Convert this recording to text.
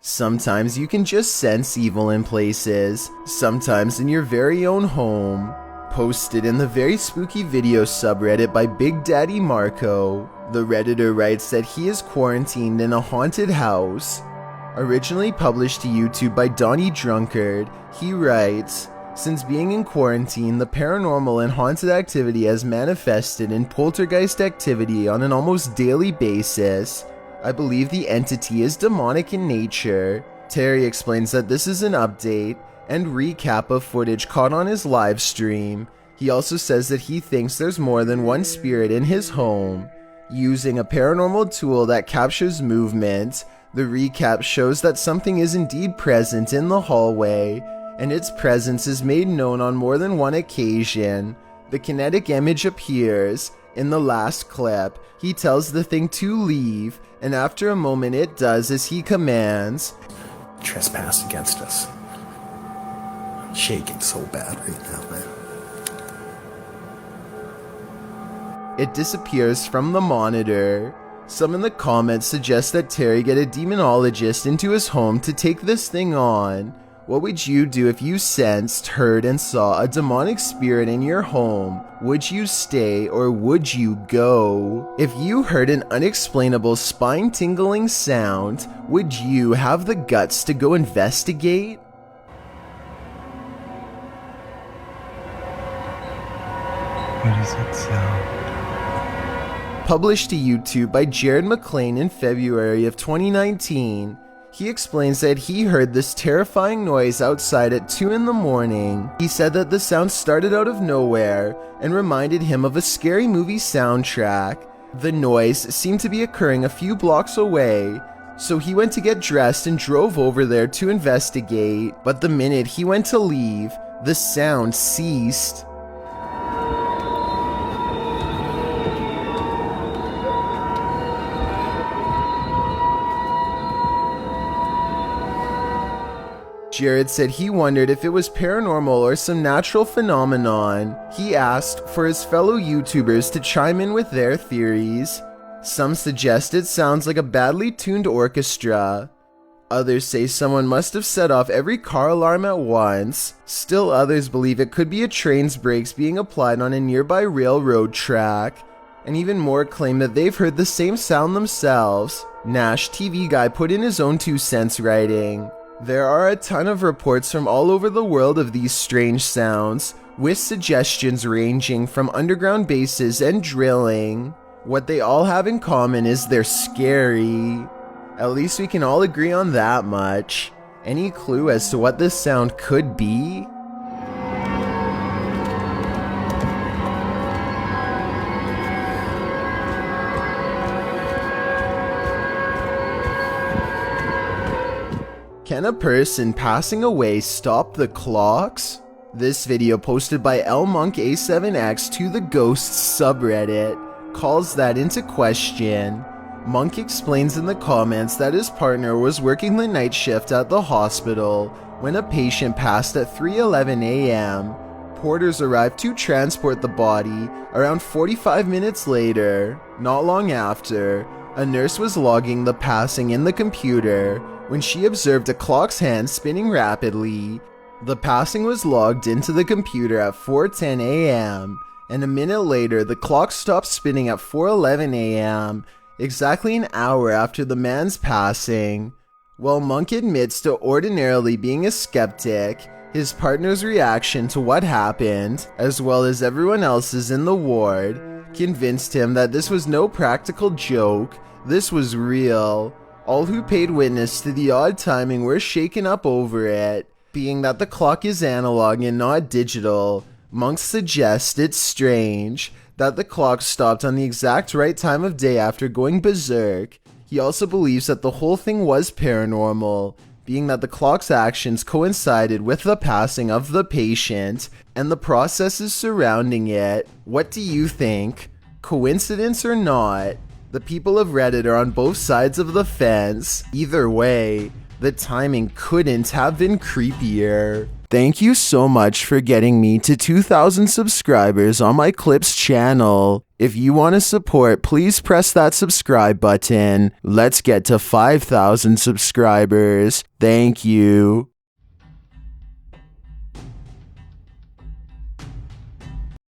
Sometimes you can just sense evil in places, sometimes in your very own home. Posted in the very spooky video subreddit by Big Daddy Marco, the Redditor writes that he is quarantined in a haunted house. Originally published to YouTube by Donnie Drunkard, he writes, "Since being in quarantine, the paranormal and haunted activity has manifested in poltergeist activity on an almost daily basis. I believe the entity is demonic in nature." Terry explains that this is an update and recap of footage caught on his live stream. He also says that he thinks there's more than one spirit in his home. Using a paranormal tool that captures movement, the recap shows that something is indeed present in the hallway, and its presence is made known on more than one occasion. The kinetic image appears. In the last clip, he tells the thing to leave, and after a moment it does as he commands. Trespass against us. I'm shaking so bad right now, man. It disappears from the monitor. Some in the comments suggest that Terry get a demonologist into his home to take this thing on. What would you do if you sensed, heard, and saw a demonic spirit in your home? Would you stay or would you go? If you heard an unexplainable spine-tingling sound, would you have the guts to go investigate? What is that sound? Published to YouTube by Jared McLean in February of 2019, he explains that he heard this terrifying noise outside at 2 in the morning. He said that the sound started out of nowhere and reminded him of a scary movie soundtrack. The noise seemed to be occurring a few blocks away, so he went to get dressed and drove over there to investigate, but the minute he went to leave, the sound ceased. Jared said he wondered if it was paranormal or some natural phenomenon. He asked for his fellow YouTubers to chime in with their theories. Some suggest it sounds like a badly tuned orchestra. Others say someone must have set off every car alarm at once. Still others believe it could be a train's brakes being applied on a nearby railroad track. And even more claim that they've heard the same sound themselves. Nash TV Guy put in his own 2 cents writing, "There are a ton of reports from all over the world of these strange sounds, with suggestions ranging from underground bases and drilling. What they all have in common is they're scary. At least we can all agree on that much. Any clue as to what this sound could be?" Can a person passing away stop the clocks? This video posted by LMonkA7X to the Ghosts subreddit calls that into question. Monk explains in the comments that his partner was working the night shift at the hospital when a patient passed at 3:11 a.m. Porters arrived to transport the body around 45 minutes later. Not long after, a nurse was logging the passing in the computer when she observed a clock's hand spinning rapidly. The passing was logged into the computer at 4:10 a.m., and a minute later the clock stopped spinning at 4:11 a.m., exactly an hour after the man's passing. While Monk admits to ordinarily being a skeptic, his partner's reaction to what happened, as well as everyone else's in the ward, convinced him that this was no practical joke, this was real. All who paid witness to the odd timing were shaken up over it. Being that the clock is analog and not digital, Monk suggests it's strange that the clock stopped on the exact right time of day after going berserk. He also believes that the whole thing was paranormal, being that the clock's actions coincided with the passing of the patient and the processes surrounding it. What do you think? Coincidence or not? The people of Reddit are on both sides of the fence. Either way, the timing couldn't have been creepier. Thank you so much for getting me to 2,000 subscribers on my Clips channel. If you want to support, please press that subscribe button. Let's get to 5,000 subscribers. Thank you.